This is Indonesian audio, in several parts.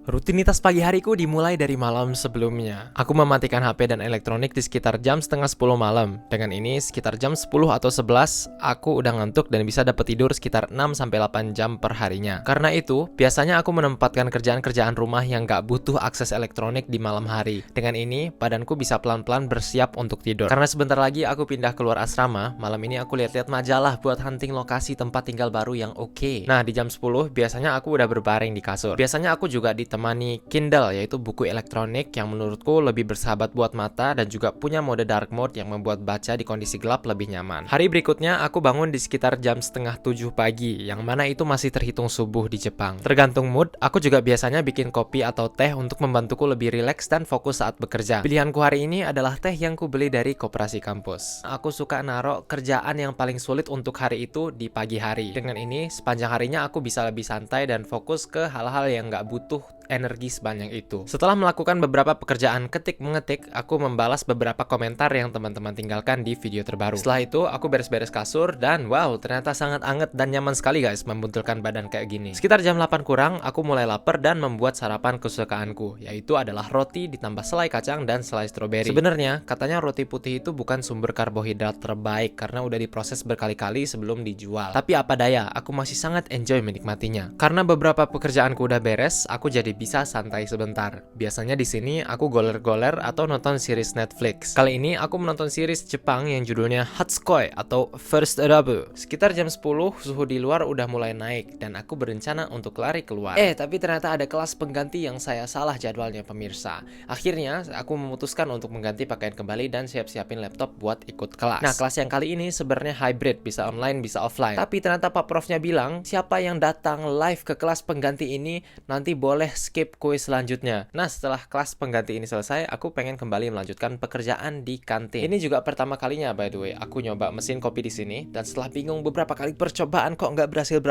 Rutinitas pagi hariku dimulai dari malam sebelumnya. Aku mematikan HP dan elektronik di sekitar jam setengah 10 malam. Dengan ini, sekitar jam 10 atau 11, aku udah ngantuk dan bisa dapat tidur sekitar 6-8 jam per harinya. Karena itu, biasanya aku menempatkan kerjaan-kerjaan rumah yang gak butuh akses elektronik di malam hari. Dengan ini, badanku bisa pelan-pelan bersiap untuk tidur. Karena sebentar lagi aku pindah keluar asrama, malam ini aku lihat-lihat majalah buat hunting lokasi tempat tinggal baru yang oke. Nah, di jam 10, biasanya aku udah berbaring di kasur. Biasanya aku juga ditemani Kindle, yaitu buku elektronik yang menurutku lebih bersahabat buat mata dan juga punya mode dark mode yang membuat baca di kondisi gelap lebih nyaman. Hari berikutnya aku bangun di sekitar jam setengah 7 pagi, yang mana itu masih terhitung subuh di Jepang. Tergantung mood, aku juga biasanya bikin kopi atau teh untuk membantuku lebih rileks dan fokus saat bekerja. Pilihanku hari ini adalah teh yang kubeli dari koperasi kampus. Aku suka naruh kerjaan yang paling sulit untuk hari itu di pagi hari. Dengan ini, sepanjang harinya aku bisa lebih santai dan fokus ke hal-hal yang nggak butuh energi sebanyak itu. Setelah melakukan beberapa pekerjaan ketik-mengetik, aku membalas beberapa komentar yang teman-teman tinggalkan di video terbaru. Setelah itu, aku beres-beres kasur dan wow, ternyata sangat anget dan nyaman sekali guys membuntelkan badan kayak gini. Sekitar jam 8 kurang, aku mulai lapar dan membuat sarapan kesukaanku, yaitu adalah roti ditambah selai kacang dan selai stroberi. Sebenarnya, katanya roti putih itu bukan sumber karbohidrat terbaik karena udah diproses berkali-kali sebelum dijual. Tapi apa daya, aku masih sangat enjoy menikmatinya. Karena beberapa pekerjaanku udah beres, aku jadi bisa santai sebentar. Biasanya di sini aku goler-goler atau nonton series Netflix. Kali ini aku menonton series Jepang yang judulnya Hatsukoi atau First Love. Sekitar jam 10, suhu di luar udah mulai naik dan aku berencana untuk lari keluar. Tapi ternyata ada kelas pengganti yang saya salah jadwalnya pemirsa. Akhirnya aku memutuskan untuk mengganti pakaian kembali dan siap-siapin laptop buat ikut kelas. Nah, kelas yang kali ini sebenarnya hybrid, bisa online, bisa offline. Tapi ternyata Pak Profnya bilang, siapa yang datang live ke kelas pengganti ini nanti boleh skip kuis selanjutnya. Nah, setelah kelas pengganti ini selesai, aku pengen kembali melanjutkan pekerjaan di kantin. Ini juga pertama kalinya by the way, aku nyoba mesin kopi di sini dan setelah bingung beberapa kali percobaan kok nggak berhasil,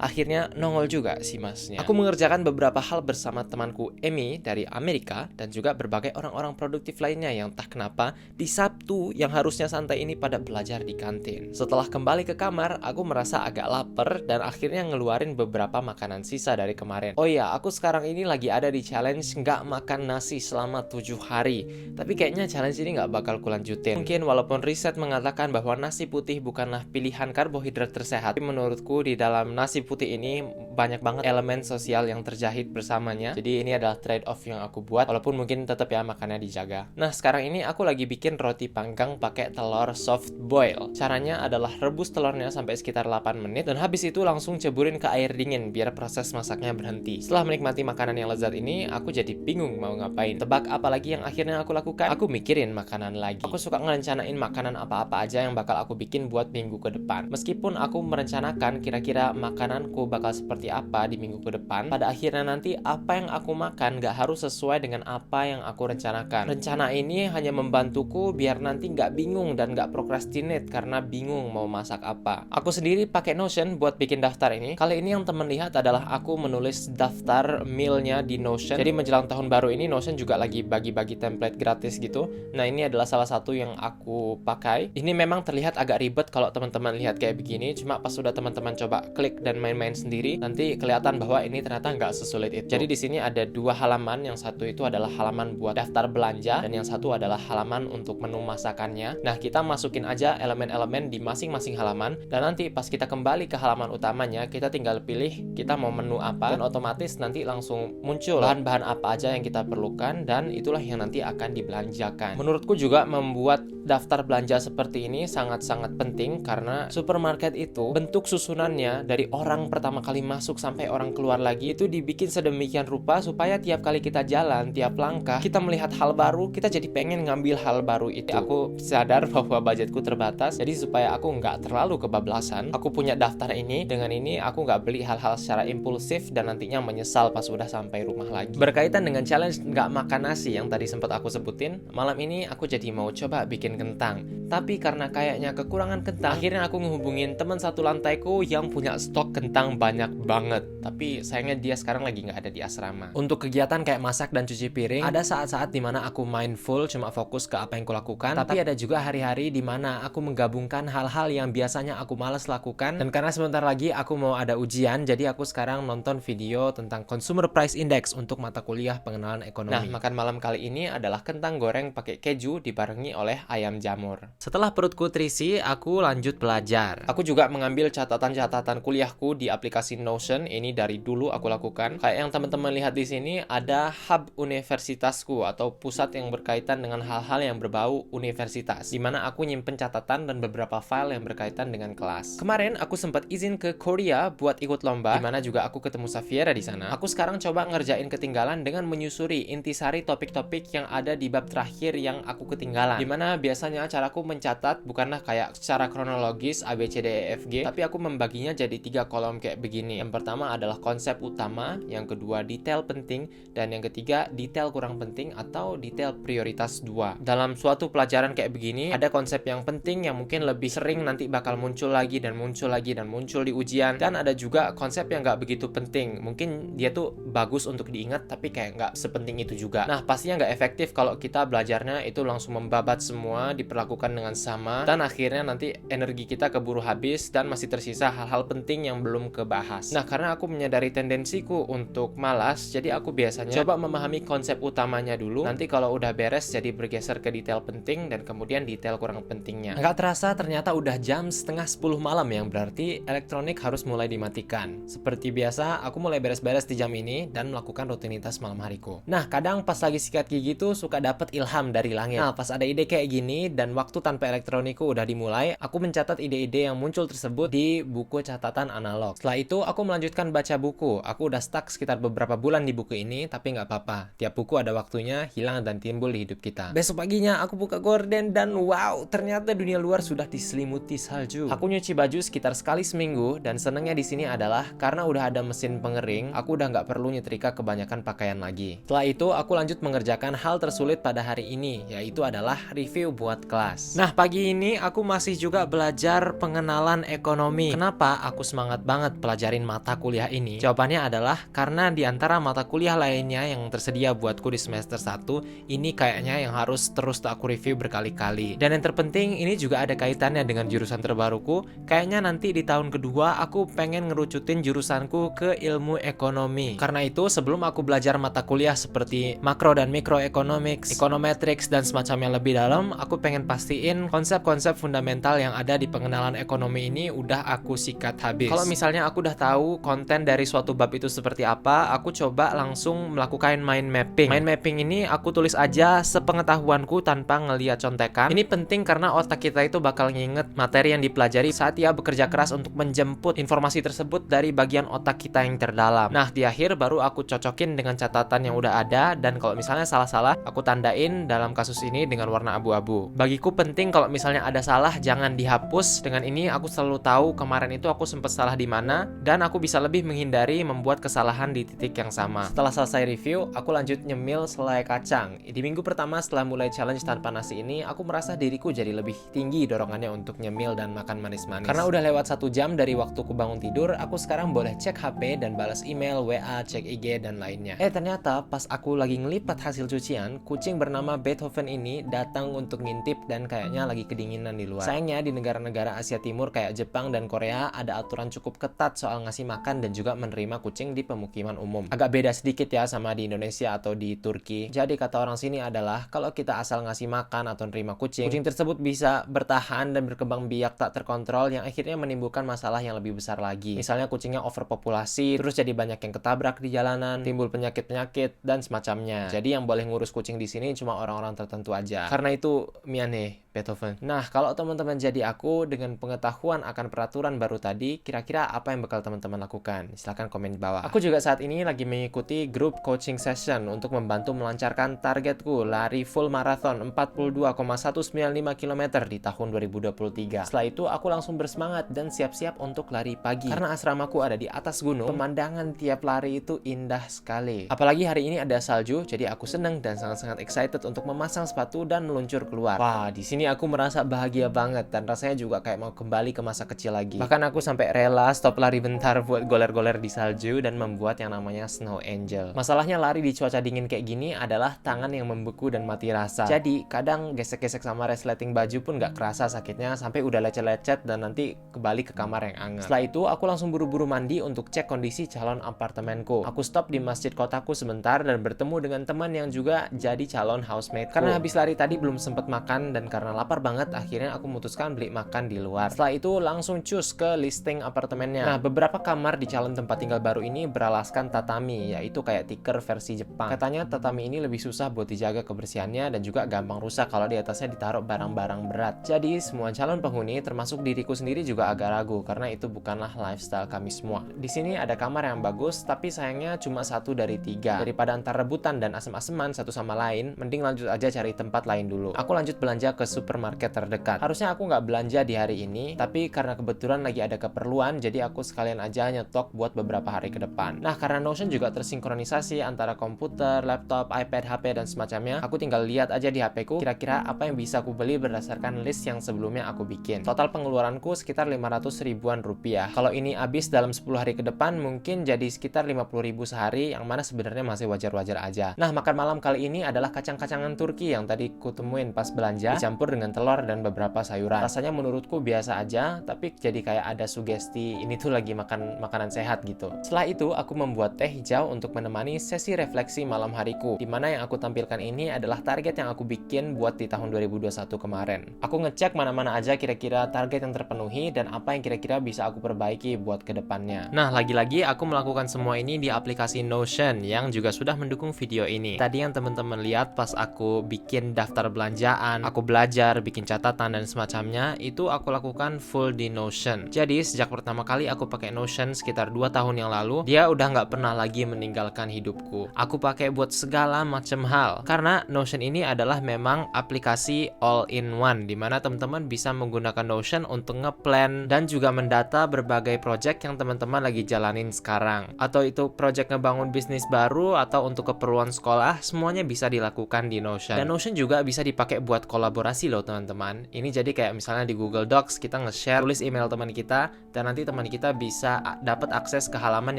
akhirnya nongol juga si masnya. Aku mengerjakan beberapa hal bersama temanku Emi dari Amerika dan juga berbagai orang-orang produktif lainnya yang tak kenapa di Sabtu yang harusnya santai ini pada belajar di kantin. Setelah kembali ke kamar, aku merasa agak lapar dan akhirnya ngeluarin beberapa makanan sisa dari kemarin. Oh iya, aku sekarang ini lagi ada di challenge nggak makan nasi selama 7 hari. Tapi kayaknya challenge ini nggak bakal kulanjutin. Mungkin walaupun riset mengatakan bahwa nasi putih bukanlah pilihan karbohidrat tersehat, tapi menurutku di dalam nasi putih ini banyak banget elemen sosial yang terjahit bersamanya. Jadi ini adalah trade off yang aku buat, walaupun mungkin tetap ya makannya dijaga. Nah, sekarang ini aku lagi bikin roti panggang pakai telur soft boil. Caranya adalah rebus telurnya sampai sekitar 8 menit dan habis itu langsung ceburin ke air dingin biar proses masaknya berhenti. Setelah menikmati makanan yang lezat ini, aku jadi bingung mau ngapain. Tebak apa lagi yang akhirnya aku lakukan? Aku mikirin makanan lagi. Aku suka ngerencanain makanan apa-apa aja yang bakal aku bikin buat minggu ke depan. Meskipun aku merencanakan kira-kira makananku bakal seperti apa di minggu ke depan, pada akhirnya nanti apa yang aku makan gak harus sesuai dengan apa yang aku rencanakan. Rencana ini hanya membantuku biar nanti gak bingung dan gak procrastinate karena bingung mau masak apa. Aku sendiri pakai Notion buat bikin daftar ini. Kali ini yang temen lihat adalah aku menulis daftar mealnya di Notion. Jadi menjelang tahun baru ini Notion juga lagi bagi-bagi template gratis gitu. Nah, ini adalah salah satu yang aku pakai. Ini memang terlihat agak ribet kalau teman-teman lihat kayak begini, cuma pas sudah teman-teman coba klik dan main-main sendiri, nanti kelihatan bahwa ini ternyata nggak sesulit itu. Jadi di sini ada 2 halaman, yang satu itu adalah halaman buat daftar belanja dan yang satu adalah halaman untuk menu masakannya. Nah, kita masukin aja elemen-elemen di masing-masing halaman dan nanti pas kita kembali ke halaman utamanya, kita tinggal pilih kita mau menu apa dan otomatis nanti langsung muncul bahan-bahan apa aja yang kita perlukan dan itulah yang nanti akan dibelanjakan. Menurutku juga membuat daftar belanja seperti ini sangat-sangat penting karena supermarket itu bentuk susunannya dari orang pertama kali masuk sampai orang keluar lagi itu dibikin sedemikian rupa supaya tiap kali kita jalan, tiap langkah kita melihat hal baru, kita jadi pengen ngambil hal baru itu. Aku sadar bahwa budgetku terbatas, jadi supaya aku nggak terlalu kebablasan, aku punya daftar ini. Dengan ini aku nggak beli hal-hal secara impulsif dan nantinya menyesal pas udah sampai rumah lagi. Berkaitan dengan challenge nggak makan nasi yang tadi sempat aku sebutin, malam ini aku jadi mau coba bikin kentang. Tapi karena kayaknya kekurangan kentang, akhirnya aku ngehubungin teman satu lantaiku yang punya stok kentang banyak banget. Tapi sayangnya dia sekarang lagi nggak ada di asrama. Untuk kegiatan kayak masak dan cuci piring, ada saat-saat dimana aku mindful, cuma fokus ke apa yang kulakukan. Tapi ada juga hari-hari dimana aku menggabungkan hal-hal yang biasanya aku malas lakukan. Dan karena sebentar lagi aku mau ada ujian, jadi aku sekarang nonton video tentang consumer price index untuk mata kuliah pengenalan ekonomi. Nah, makan malam kali ini adalah kentang goreng pakai keju dibarengi oleh ayam jamur. Setelah perutku terisi, aku lanjut belajar. Aku juga mengambil catatan-catatan kuliahku di aplikasi Notion. Ini dari dulu aku lakukan. Kayak yang teman-teman lihat di sini, ada hub universitasku atau pusat yang berkaitan dengan hal-hal yang berbau universitas, di mana aku nyimpen catatan dan beberapa file yang berkaitan dengan kelas. Kemarin aku sempat izin ke Korea buat ikut lomba, di mana juga aku ketemu Safiera di sana. Aku sekarang coba ngerjain ketinggalan dengan menyusuri intisari topik-topik yang ada di bab terakhir yang aku ketinggalan. Dimana biasanya caraku mencatat bukanlah kayak secara kronologis A, B, C, D, E, F, G, tapi aku membaginya jadi 3 kolom kayak begini. Yang pertama adalah konsep utama, yang kedua detail penting, dan yang ketiga detail kurang penting atau detail prioritas 2. Dalam suatu pelajaran kayak begini, ada konsep yang penting yang mungkin lebih sering nanti bakal muncul lagi dan muncul lagi dan muncul di ujian, dan ada juga konsep yang nggak begitu penting. Mungkin dia tuh bagus untuk diingat tapi kayak nggak sepenting itu juga. Nah, pastinya nggak efektif kalau kita belajarnya itu langsung membabat semua, diperlakukan dengan sama, dan akhirnya nanti energi kita keburu habis dan masih tersisa hal-hal penting yang belum kebahas. Nah, karena aku menyadari tendensiku untuk malas, jadi aku biasanya coba memahami konsep utamanya dulu, nanti kalau udah beres jadi bergeser ke detail penting dan kemudian detail kurang pentingnya. Nggak terasa ternyata udah jam setengah 10 malam, yang berarti elektronik harus mulai dimatikan. Seperti biasa, aku mulai beres-beres di jam ini dan melakukan rutinitas malam hariku. Nah, kadang pas lagi sikat gigi tuh suka dapet ilham dari langit. Nah, pas ada ide kayak gini dan waktu tanpa elektronikku udah dimulai, aku mencatat ide-ide yang muncul tersebut di buku catatan analog. Setelah itu, aku melanjutkan baca buku. Aku udah stuck sekitar beberapa bulan di buku ini, tapi nggak apa-apa. Tiap buku ada waktunya hilang dan timbul di hidup kita. Besok paginya, aku buka gorden dan wow, ternyata dunia luar sudah diselimuti salju. Aku nyuci baju sekitar sekali seminggu, dan senengnya di sini adalah karena udah ada mesin pengering, aku udah nggak perlu nyetrika kebanyakan pakaian lagi. Setelah itu, aku lanjut mengerjakan hal tersulit pada hari ini, yaitu adalah review buat kelas. Nah, pagi ini aku masih juga belajar pengenalan ekonomi. Kenapa aku semangat banget pelajarin mata kuliah ini? Jawabannya adalah karena di antara mata kuliah lainnya yang tersedia buatku di semester 1, ini kayaknya yang harus terus aku review berkali-kali. Dan yang terpenting, ini juga ada kaitannya dengan jurusan terbaruku. Kayaknya nanti di tahun kedua aku pengen ngerucutin jurusanku ke ilmu ekonomi. Karena itu, sebelum aku belajar mata kuliah seperti makro dan microeconomics, econometrics, dan semacamnya lebih dalam, aku pengen pastiin konsep-konsep fundamental yang ada di pengenalan ekonomi ini udah aku sikat habis. Kalau misalnya aku udah tahu konten dari suatu bab itu seperti apa, aku coba langsung melakukan mind mapping. Mind mapping ini aku tulis aja sepengetahuanku tanpa ngeliat contekan. Ini penting karena otak kita itu bakal nginget materi yang dipelajari saat ia bekerja keras untuk menjemput informasi tersebut dari bagian otak kita yang terdalam. Nah, di akhir baru aku cocokin dengan catatan yang udah ada, dan kalau misalnya salah-salah, aku tandain dalam kasus ini dengan warna abu-abu. Bagiku penting kalau misalnya ada salah, jangan dihapus. Dengan ini aku selalu tahu kemarin itu aku sempat salah di mana, dan aku bisa lebih menghindari membuat kesalahan di titik yang sama. Setelah selesai review, aku lanjut nyemil selai kacang. Di minggu pertama setelah mulai challenge tanpa nasi ini, aku merasa diriku jadi lebih tinggi dorongannya untuk nyemil dan makan manis-manis. Karena udah lewat 1 jam dari waktuku bangun tidur, aku sekarang boleh cek HP dan balas email, WA, cek IG, dan lainnya. Ternyata pas aku lagi ngelipat hasil cucian, kucing bernama Beethoven ini datang untuk ngintip dan kayaknya lagi kedinginan di luar. Sayangnya di negara-negara Asia Timur kayak Jepang dan Korea ada aturan cukup ketat soal ngasih makan dan juga menerima kucing di pemukiman umum. Agak beda sedikit ya sama di Indonesia atau di Turki. Jadi kata orang sini adalah kalau kita asal ngasih makan atau nerima kucing, kucing tersebut bisa bertahan dan berkembang biak tak terkontrol yang akhirnya menimbulkan masalah yang lebih besar lagi. Misalnya kucingnya overpopulasi, terus jadi banyak yang ketabrak di jalanan, timbul penyakit-penyakit dan semacamnya. Jadi yang boleh ngurus kucing di sini cuma orang-orang tertentu aja. Karena itu Miane Beethoven. Nah, kalau teman-teman jadi aku dengan pengetahuan akan peraturan baru tadi, kira-kira apa yang bakal teman-teman lakukan? Silahkan komen di bawah. Aku juga saat ini lagi mengikuti grup coaching session untuk membantu melancarkan targetku lari full marathon 42,195 km di tahun 2023. Setelah itu, aku langsung bersemangat dan siap-siap untuk lari pagi. Karena asramaku ada di atas gunung, pemandangan tiap lari itu indah sekali. Apalagi hari ini ada salju, jadi aku seneng dan sangat-sangat excited untuk memasang sepatu dan meluncur keluar. Wah, di sini aku merasa bahagia banget dan rasanya juga kayak mau kembali ke masa kecil lagi. Bahkan aku sampai rela stop lari bentar buat goler-goler di salju dan membuat yang namanya snow angel. Masalahnya lari di cuaca dingin kayak gini adalah tangan yang membeku dan mati rasa. Jadi kadang gesek-gesek sama resleting baju pun gak kerasa sakitnya sampai udah lecet-lecet dan nanti kembali ke kamar yang hangat. Setelah itu aku langsung buru-buru mandi untuk cek kondisi calon apartemenku. Aku stop di masjid kotaku sebentar dan bertemu dengan teman yang juga jadi calon housemate. Karena habis lari tadi belum sempat makan dan karena lapar banget, akhirnya aku memutuskan beli makan di luar. Setelah itu langsung cus ke listing apartemennya. Nah, beberapa kamar di calon tempat tinggal baru ini beralaskan tatami, yaitu kayak tikar versi Jepang. Katanya tatami ini lebih susah buat dijaga kebersihannya dan juga gampang rusak kalau di atasnya ditaruh barang-barang berat. Jadi semua calon penghuni termasuk diriku sendiri juga agak ragu karena itu bukanlah lifestyle kami semua. Di sini ada kamar yang bagus, tapi sayangnya cuma 1 dari 3. Daripada antar rebutan dan asem-aseman satu sama lain, mending lanjut aja cari tempat lain dulu. Aku lanjut belanja ke supermarket terdekat. Harusnya aku nggak belanja di hari ini, tapi karena kebetulan lagi ada keperluan, jadi aku sekalian aja nyetok buat beberapa hari ke depan. Nah, karena Notion juga tersinkronisasi antara komputer, laptop, iPad, HP, dan semacamnya, aku tinggal lihat aja di HP ku kira-kira apa yang bisa aku beli berdasarkan list yang sebelumnya aku bikin. Total pengeluaranku sekitar 500 ribuan rupiah. Kalau ini habis dalam 10 hari ke depan, mungkin jadi sekitar 50 ribu sehari, yang mana sebenarnya masih wajar-wajar aja. Nah, makan malam kali ini adalah kacang-kacangan Turki yang tadi ku temuin pas belanja, dicampur dengan telur dan beberapa sayuran. Rasanya menurutku biasa aja, tapi jadi kayak ada sugesti ini tuh lagi makan makanan sehat gitu. Setelah itu, aku membuat teh hijau untuk menemani sesi refleksi malam hariku, dimana yang aku tampilkan ini adalah target yang aku bikin buat di tahun 2021 kemarin. Aku ngecek mana-mana aja kira-kira target yang terpenuhi dan apa yang kira-kira bisa aku perbaiki buat kedepannya. Nah, lagi-lagi aku melakukan semua ini di aplikasi Notion yang juga sudah mendukung video ini. Tadi yang teman-teman lihat pas aku bikin daftar belanjaan, aku belajar, bikin catatan dan semacamnya, itu aku lakukan full di Notion. Jadi, sejak pertama kali aku pakai Notion sekitar 2 tahun yang lalu, dia udah nggak pernah lagi meninggalkan hidupku. Aku pakai buat segala macam hal. Karena Notion ini adalah memang aplikasi all-in-one, dimana teman-teman bisa menggunakan Notion untuk ngeplan dan juga mendata berbagai project yang teman-teman lagi jalanin sekarang. Atau itu project ngebangun bisnis baru atau untuk keperluan sekolah, semuanya bisa dilakukan di Notion. Dan Notion juga bisa dipakai buat kolaborasi loh teman-teman. Ini jadi kayak misalnya di Google Docs kita nge-share, tulis email teman kita, dan nanti teman kita bisa dapat akses ke halaman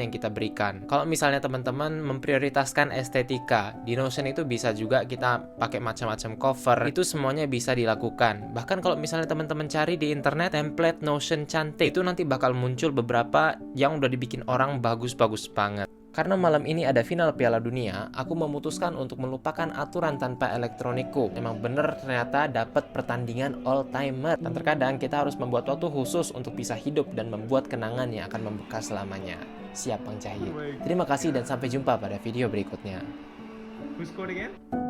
yang kita berikan. Kalau misalnya teman-teman memprioritaskan estetika, di Notion itu bisa juga kita pakai macam-macam cover, itu semuanya bisa dilakukan. Bahkan kalau misalnya teman-teman cari di internet template Notion cantik, itu nanti bakal muncul beberapa yang udah dibikin orang bagus-bagus banget. Karena malam ini ada final Piala Dunia, aku memutuskan untuk melupakan aturan tanpa elektronikku. Emang bener ternyata dapat pertandingan all timer. Dan terkadang kita harus membuat waktu khusus untuk bisa hidup dan membuat kenangan yang akan membekas selamanya. Siap Bang Cahit. Terima kasih dan sampai jumpa pada video berikutnya. Who scored again?